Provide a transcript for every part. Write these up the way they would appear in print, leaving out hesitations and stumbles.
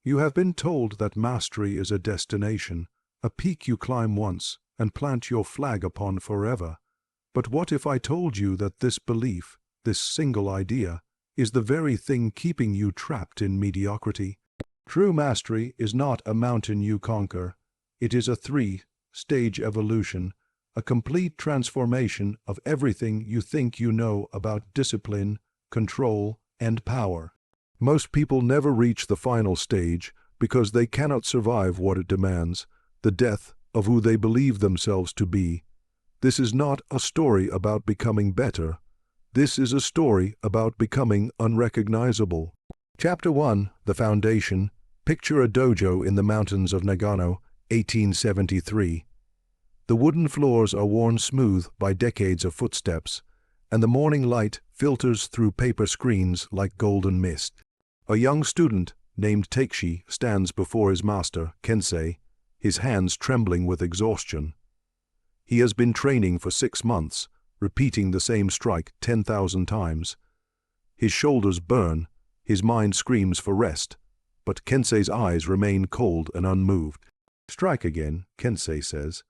You have been told that mastery is a destination, a peak you climb once and plant your flag upon forever. But what if I told you that this belief, this single idea, is the very thing keeping you trapped in mediocrity? True mastery is not a mountain you conquer. It is a three-stage evolution, a complete transformation of everything you think you know about discipline, control, and power. Most people never reach the final stage because they cannot survive what it demands, the death of who they believe themselves to be. This is not a story about becoming better. This is a story about becoming unrecognizable. Chapter 1, The Foundation. Picture a dojo in the mountains of Nagano, 1873. The wooden floors are worn smooth by decades of footsteps, and the morning light filters through paper screens like golden mist. A young student named Takeshi stands before his master, Kensei, his hands trembling with exhaustion. He has been training for 6 months, repeating the same strike 10,000 times. His shoulders burn, his mind screams for rest, but Kensei's eyes remain cold and unmoved. "Strike again," Kensei says.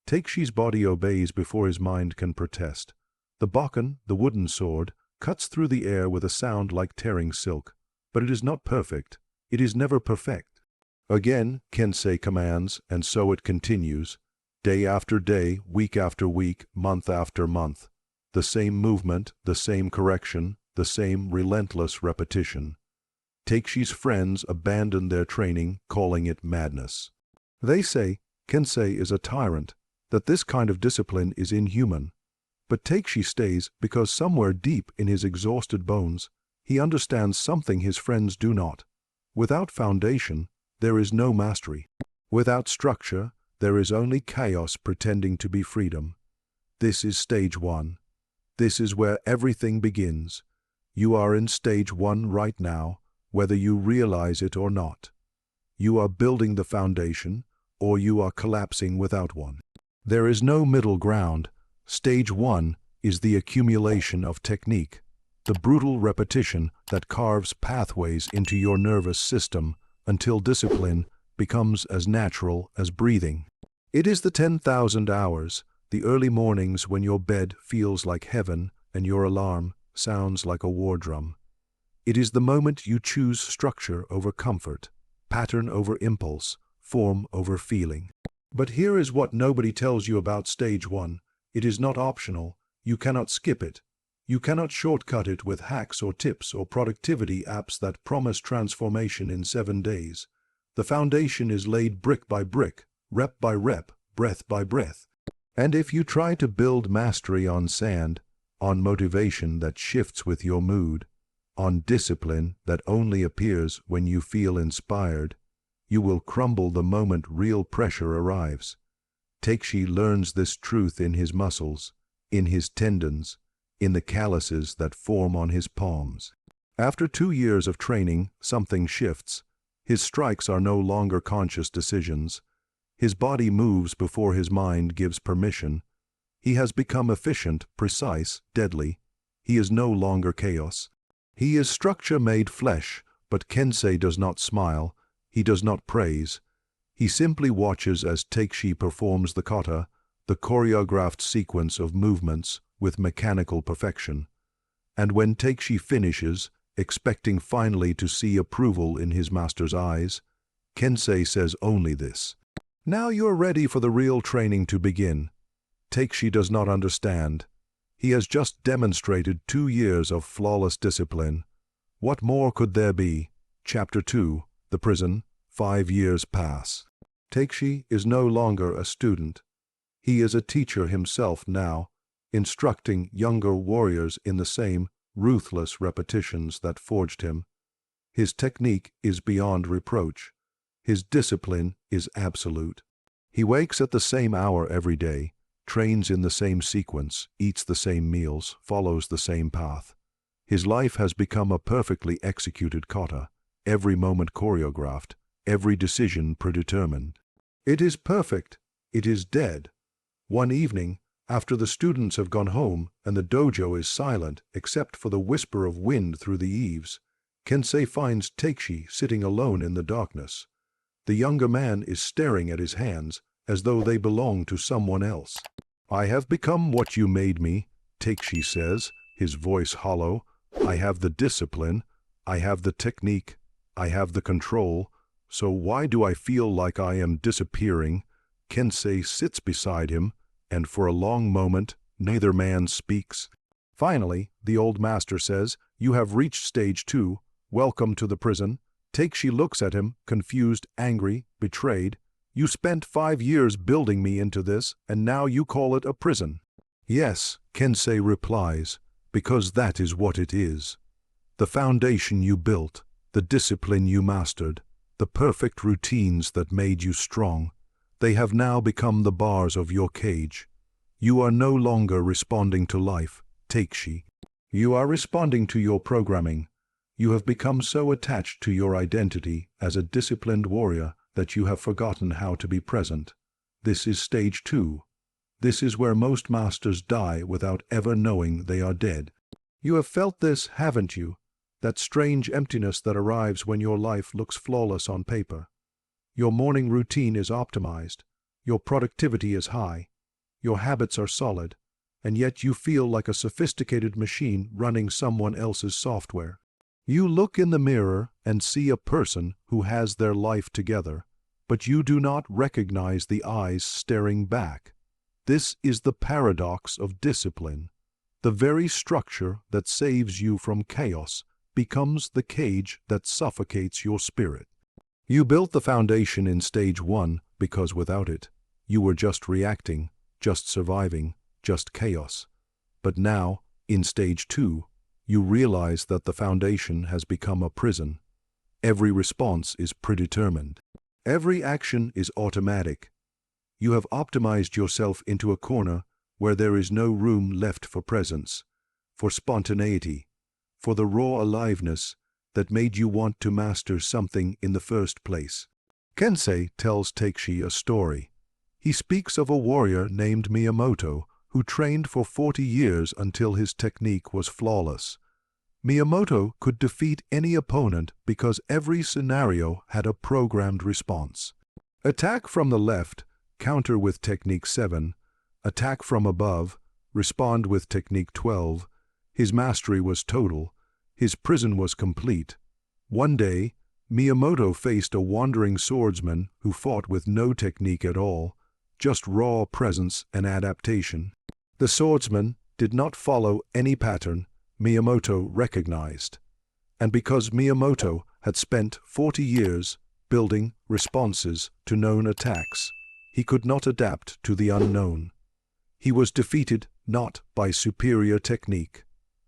Takeshi's body obeys before his mind can protest. The bokken, the wooden sword, cuts through the air with a sound like tearing silk. But it is not perfect. It is never perfect. Again, Kensei commands, and so it continues. Day after day, week after week, month after month. The same movement, the same correction, the same relentless repetition. Takeshi's friends abandon their training, calling it madness. They say Kensei is a tyrant, that this kind of discipline is inhuman. But Takeshi stays because somewhere deep in his exhausted bones, he understands something his friends do not. Without foundation, there is no mastery. Without structure, there is only chaos pretending to be freedom. This is stage 1. This is where everything begins. You are in stage 1 right now, whether you realize it or not. You are building the foundation, or you are collapsing without one. There is no middle ground. Stage 1 is the accumulation of technique, the brutal repetition that carves pathways into your nervous system until discipline becomes as natural as breathing. It is the 10,000 hours, the early mornings when your bed feels like heaven and your alarm sounds like a war drum. It is the moment you choose structure over comfort, pattern over impulse, form over feeling. But here is what nobody tells you about stage 1. It is not optional. You cannot skip it. You cannot shortcut it with hacks or tips or productivity apps that promise transformation in 7 days. The foundation is laid brick by brick, rep by rep, breath by breath. And if you try to build mastery on sand, on motivation that shifts with your mood, on discipline that only appears when you feel inspired, you will crumble the moment real pressure arrives. Takeshi learns this truth in his muscles, in his tendons, in the calluses that form on his palms. After 2 years of training, something shifts. His strikes are no longer conscious decisions. His body moves before his mind gives permission. He has become efficient, precise, deadly. He is no longer chaos. He is structure made flesh, but Kensei does not smile. He does not praise. He simply watches as Takeshi performs the kata, the choreographed sequence of movements, with mechanical perfection. And when Takeshi finishes, expecting finally to see approval in his master's eyes, Kensei says only this: "Now you're ready for the real training to begin." Takeshi does not understand. He has just demonstrated 2 years of flawless discipline. What more could there be? Chapter 2, The Prison. 5 years pass. Takeshi is no longer a student. He is a teacher himself now, instructing younger warriors in the same ruthless repetitions that forged him. His technique is beyond reproach. His discipline is absolute. He wakes at the same hour every day, trains in the same sequence, eats the same meals, follows the same path. His life has become a perfectly executed kata, every moment choreographed, every decision predetermined. It is perfect. It is dead. One evening, after the students have gone home and the dojo is silent except for the whisper of wind through the eaves, Kensei finds Takeishi sitting alone in the darkness. The younger man is staring at his hands as though they belong to someone else. "I have become what you made me," Takeishi says, his voice hollow. "I have the discipline, I have the technique, I have the control, so why do I feel like I am disappearing?" Kensei sits beside him, and for a long moment, neither man speaks. Finally, the old master says, "You have reached stage 2. Welcome to the prison." Takeishi looks at him, confused, angry, betrayed. "You spent 5 years building me into this, and now you call it a prison." "Yes," Kensei replies, "because that is what it is. The foundation you built, the discipline you mastered, the perfect routines that made you strong, they have now become the bars of your cage. You are no longer responding to life, Takeishi. You are responding to your programming. You have become so attached to your identity as a disciplined warrior that you have forgotten how to be present. This is stage 2. This is where most masters die without ever knowing they are dead. You have felt this, haven't you? That strange emptiness that arrives when your life looks flawless on paper. Your morning routine is optimized. Your productivity is high. Your habits are solid. And yet you feel like a sophisticated machine running someone else's software. You look in the mirror and see a person who has their life together, but you do not recognize the eyes staring back. This is the paradox of discipline. The very structure that saves you from chaos becomes the cage that suffocates your spirit. You built the foundation in stage 1 because without it, you were just reacting, just surviving, just chaos. But now, in stage 2, you realize that the foundation has become a prison. Every response is predetermined. Every action is automatic. You have optimized yourself into a corner where there is no room left for presence, for spontaneity, for the raw aliveness that made you want to master something in the first place. Kensei tells Takeishi a story. He speaks of a warrior named Miyamoto who trained for 40 years until his technique was flawless. Miyamoto could defeat any opponent because every scenario had a programmed response. Attack from the left, counter with technique 7. Attack from above, respond with technique 12. His mastery was total. His prison was complete. One day, Miyamoto faced a wandering swordsman who fought with no technique at all, just raw presence and adaptation. The swordsman did not follow any pattern Miyamoto recognized. And because Miyamoto had spent 40 years building responses to known attacks, he could not adapt to the unknown. He was defeated not by superior technique,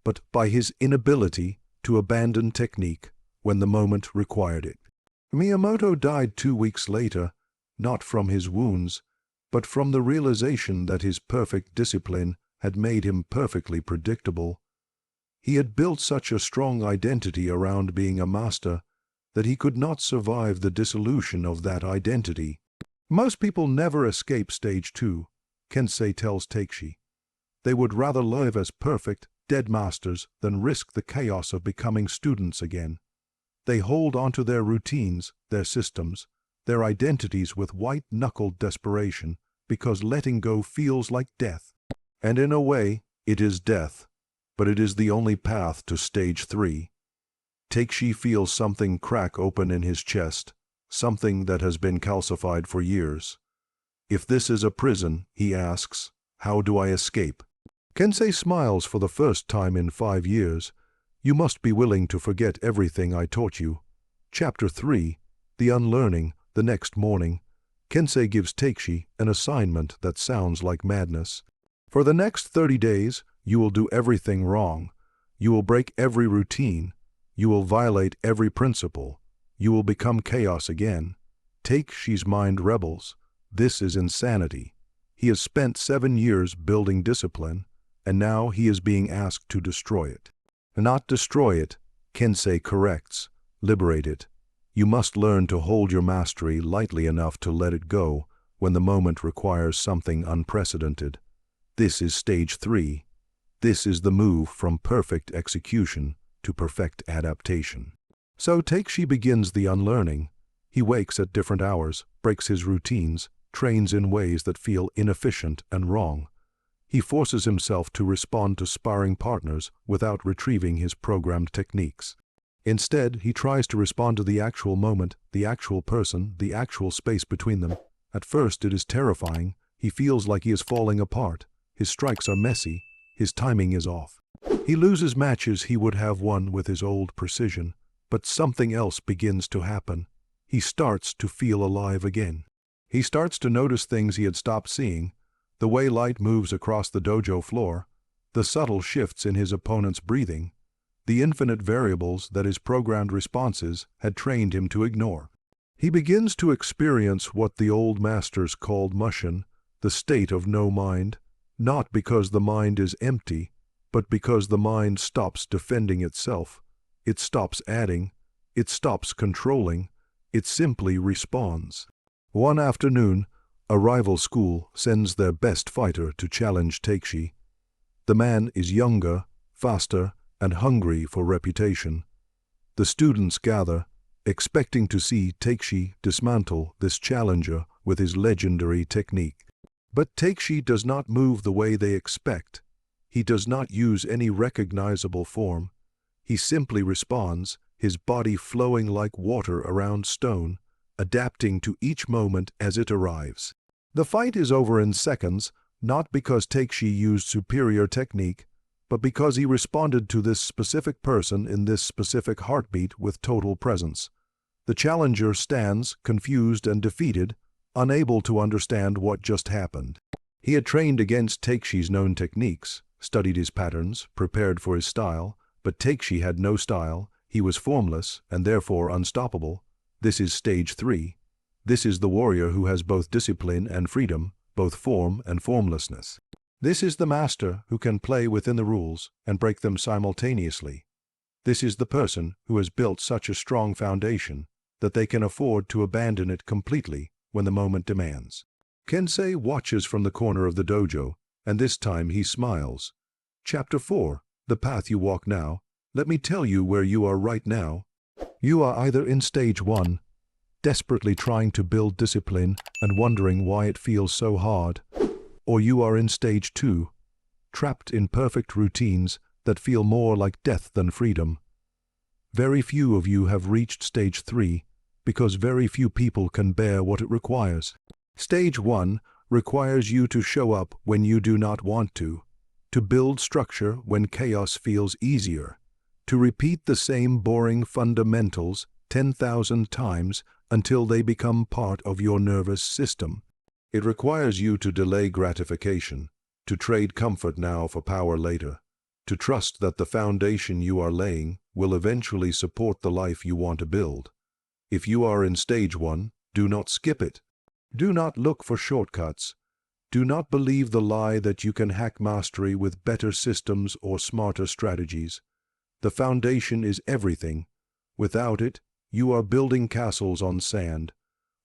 but by his inability to abandon technique when the moment required it. Miyamoto died 2 weeks later, not from his wounds, but from the realization that his perfect discipline had made him perfectly predictable. He had built such a strong identity around being a master that he could not survive the dissolution of that identity. Most people never escape stage 2, Kensei tells Takeishi. They would rather live as perfect, dead masters than risk the chaos of becoming students again. They hold onto their routines, their systems, their identities with white-knuckled desperation because letting go feels like death. And in a way, it is death, but it is the only path to stage 3. Takeishi feels something crack open in his chest, something that has been calcified for years. If this is a prison, he asks, how do I escape? Kensei smiles for the first time in 5 years. You must be willing to forget everything I taught you. Chapter 3, The Unlearning, the next morning. Kensei gives Takeishi an assignment that sounds like madness. For the next 30 days, you will do everything wrong. You will break every routine. You will violate every principle. You will become chaos again. Takeishi's mind rebels. This is insanity. He has spent 7 years building discipline, and now he is being asked to destroy it. Not destroy it, Kensei corrects. Liberate it. You must learn to hold your mastery lightly enough to let it go when the moment requires something unprecedented. This is stage 3. This is the move from perfect execution to perfect adaptation. So Takshi begins the unlearning. He wakes at different hours, breaks his routines, trains in ways that feel inefficient and wrong. He forces himself to respond to sparring partners without retrieving his programmed techniques. Instead, he tries to respond to the actual moment, the actual person, the actual space between them. At first, it is terrifying. He feels like he is falling apart. His strikes are messy. His timing is off. He loses matches he would have won with his old precision. But something else begins to happen. He starts to feel alive again. He starts to notice things he had stopped seeing, the way light moves across the dojo floor, the subtle shifts in his opponent's breathing, the infinite variables that his programmed responses had trained him to ignore. He begins to experience what the old masters called mushin, the state of no mind, not because the mind is empty, but because the mind stops defending itself. It stops adding, it stops controlling, it simply responds. One afternoon, a rival school sends their best fighter to challenge Takshi. The man is younger, faster, and hungry for reputation. The students gather, expecting to see Takshi dismantle this challenger with his legendary technique. But Takshi does not move the way they expect. He does not use any recognizable form. He simply responds, his body flowing like water around stone, adapting to each moment as it arrives. The fight is over in seconds, not because Takshi used superior technique, but because he responded to this specific person in this specific heartbeat with total presence. The challenger stands, confused and defeated, unable to understand what just happened. He had trained against Takshi's known techniques, studied his patterns, prepared for his style, but Takshi had no style. He was formless and therefore unstoppable. This is stage 3. This is the warrior who has both discipline and freedom, both form and formlessness. This is the master who can play within the rules and break them simultaneously. This is the person who has built such a strong foundation that they can afford to abandon it completely when the moment demands. Kensei watches from the corner of the dojo, and this time he smiles. Chapter 4. The path you walk now. Let me tell you where you are right now. You are either in stage 1, desperately trying to build discipline and wondering why it feels so hard, or you are in stage 2, trapped in perfect routines that feel more like death than freedom. Very few of you have reached stage 3 because very few people can bear what it requires. Stage 1 requires you to show up when you do not want to build structure when chaos feels easier, to repeat the same boring fundamentals 10,000 times until they become part of your nervous system. It requires you to delay gratification, to trade comfort now for power later, to trust that the foundation you are laying will eventually support the life you want to build. If you are in stage 1, do not skip it. Do not look for shortcuts. Do not believe the lie that you can hack mastery with better systems or smarter strategies. The foundation is everything. Without it, you are building castles on sand.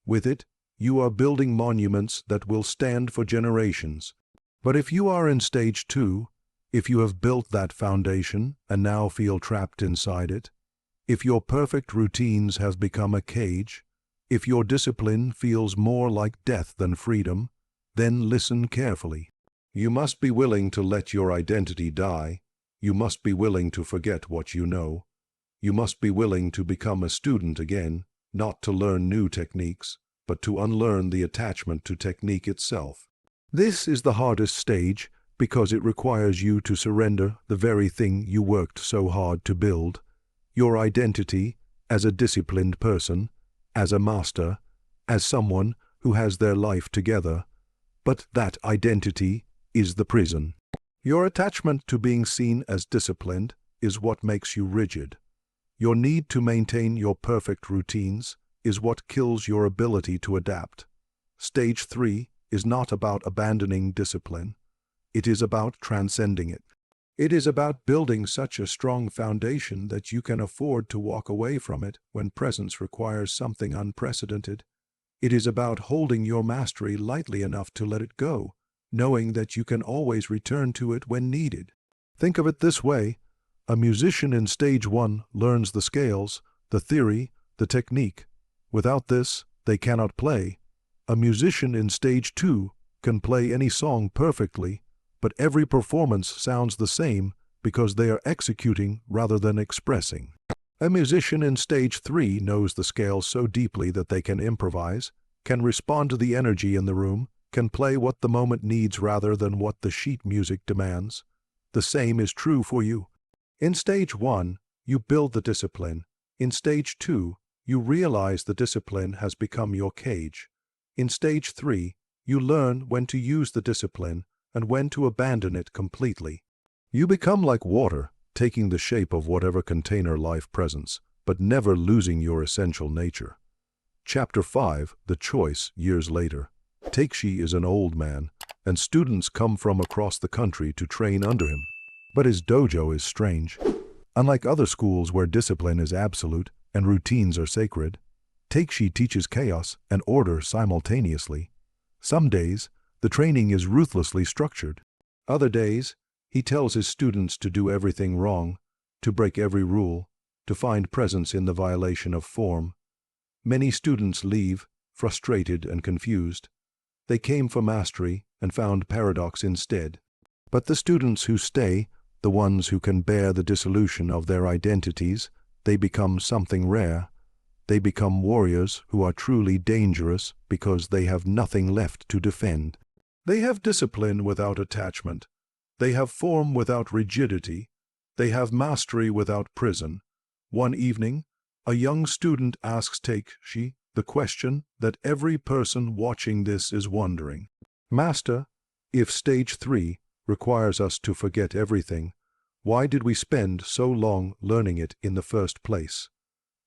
With it, you are building monuments that will stand for generations. But if you are in stage 2, if you have built that foundation and now feel trapped inside it, if your perfect routines have become a cage, if your discipline feels more like death than freedom, then listen carefully. You must be willing to let your identity die. You must be willing to forget what you know. You must be willing to become a student again, not to learn new techniques, but to unlearn the attachment to technique itself. This is the hardest stage because it requires you to surrender the very thing you worked so hard to build, your identity as a disciplined person, as a master, as someone who has their life together. But that identity is the prison. Your attachment to being seen as disciplined is what makes you rigid. Your need to maintain your perfect routines is what kills your ability to adapt. Stage 3 is not about abandoning discipline. It is about transcending it. It is about building such a strong foundation that you can afford to walk away from it when presence requires something unprecedented. It is about holding your mastery lightly enough to let it go, knowing that you can always return to it when needed. Think of it this way. A musician in stage 1 learns the scales, the theory, the technique. Without this, they cannot play. A musician in stage 2 can play any song perfectly, but every performance sounds the same because they are executing rather than expressing. A musician in stage 3 knows the scale so deeply that they can improvise, can respond to the energy in the room, can play what the moment needs rather than what the sheet music demands. The same is true for you. In stage 1, you build the discipline. In stage 2, you realize the discipline has become your cage. In stage 3, you learn when to use the discipline and when to abandon it completely. You become like water, taking the shape of whatever container life presents, but never losing your essential nature. Chapter 5, The Choice, years later. Takeshi is an old man, and students come from across the country to train under him. But his dojo is strange. Unlike other schools where discipline is absolute and routines are sacred, Takeshi teaches chaos and order simultaneously. Some days, the training is ruthlessly structured. Other days, he tells his students to do everything wrong, to break every rule, to find presence in the violation of form. Many students leave, frustrated and confused. They came for mastery and found paradox instead. But the students who stay, the ones who can bear the dissolution of their identities, they become something rare. They become warriors who are truly dangerous because they have nothing left to defend. They have discipline without attachment. They have form without rigidity. They have mastery without prison. One evening, a young student asks Takeshi the question that every person watching this is wondering. Master, if stage 3 requires us to forget everything, why did we spend so long learning it in the first place?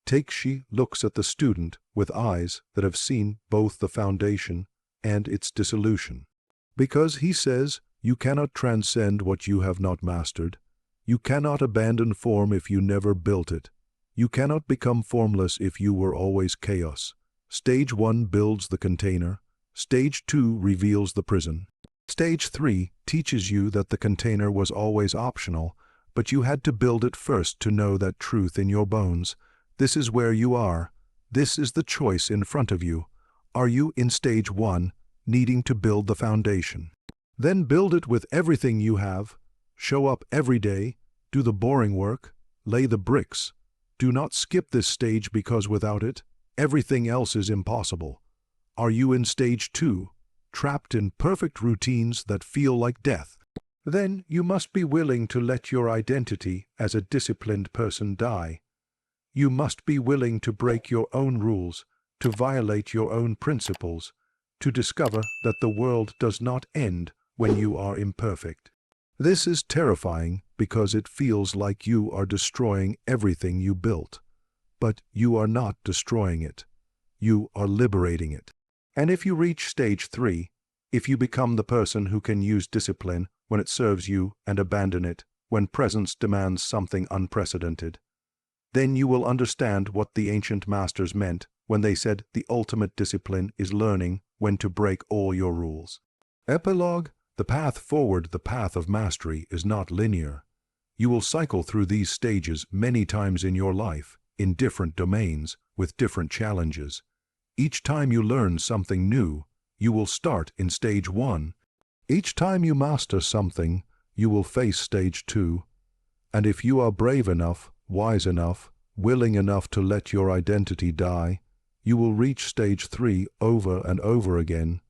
Takeshi looks at the student with eyes that have seen both the foundation and its dissolution. Because, he says, you cannot transcend what you have not mastered. You cannot abandon form if you never built it. You cannot become formless if you were always chaos. Stage 1 builds the container. Stage 2 reveals the prison. Stage 3 teaches you that the container was always optional, but you had to build it first to know that truth in your bones. This is where you are. This is the choice in front of you. Are you in stage 1, needing to build the foundation? Then build it with everything you have. Show up every day. Do the boring work. Lay the bricks. Do not skip this stage because without it, everything else is impossible. Are you in stage 2, trapped in perfect routines that feel like death? Then you must be willing to let your identity as a disciplined person die. You must be willing to break your own rules, to violate your own principles, to discover that the world does not end when you are imperfect. This is terrifying because it feels like you are destroying everything you built. But you are not destroying it. You are liberating it. And if you reach stage 3, if you become the person who can use discipline when it serves you and abandon it when presence demands something unprecedented, then you will understand what the ancient masters meant when they said the ultimate discipline is learning when to break all your rules. Epilogue: the path forward, the path of mastery, is not linear. You will cycle through these stages many times in your life, in different domains, with different challenges. Each time you learn something new, you will start in stage 1. Each time you master something, you will face stage 2. And if you are brave enough, wise enough, willing enough to let your identity die, you will reach stage 3 over and over again.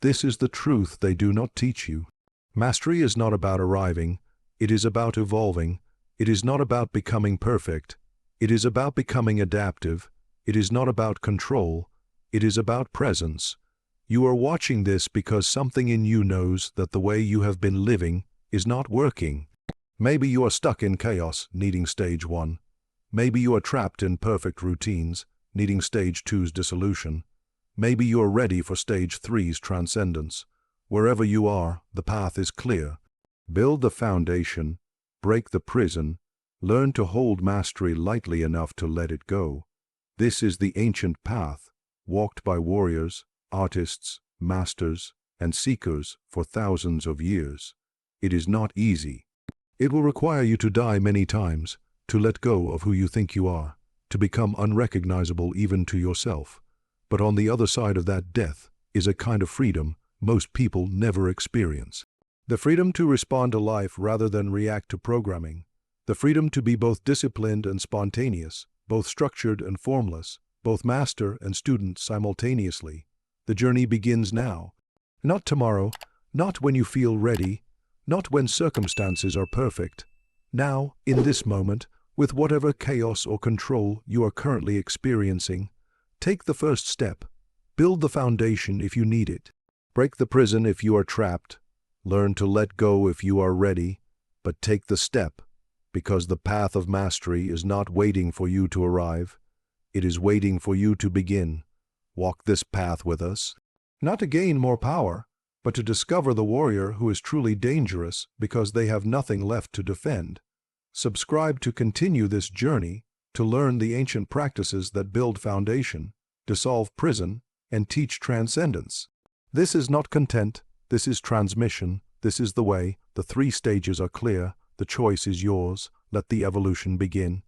This is the truth they do not teach you. Mastery is not about arriving. It is about evolving. It is not about becoming perfect. It is about becoming adaptive. It is not about control. It is about presence. You are watching this because something in you knows that the way you have been living is not working. Maybe you are stuck in chaos, needing stage 1. Maybe you are trapped in perfect routines, needing stage 2's dissolution. Maybe you are ready for stage 3's transcendence. Wherever you are, the path is clear. Build the foundation, break the prison, learn to hold mastery lightly enough to let it go. This is the ancient path, walked by warriors, artists, masters, and seekers for thousands of years. It is not easy. It will require you to die many times, to let go of who you think you are, to become unrecognizable even to yourself. But on the other side of that death is a kind of freedom most people never experience. The freedom to respond to life rather than react to programming. The freedom to be both disciplined and spontaneous, both structured and formless, both master and student simultaneously. The journey begins now. Not tomorrow, not when you feel ready, not when circumstances are perfect. Now, in this moment, with whatever chaos or control you are currently experiencing, take the first step. Build the foundation if you need it. Break the prison if you are trapped. Learn to let go if you are ready, but take the step, because the path of mastery is not waiting for you to arrive. It is waiting for you to begin. Walk this path with us, not to gain more power, but to discover the warrior who is truly dangerous because they have nothing left to defend. Subscribe to continue this journey, to learn the ancient practices that build foundation, dissolve prison, and teach transcendence. This is not content, this is transmission, this is the way, the 3 stages are clear, the choice is yours, let the evolution begin.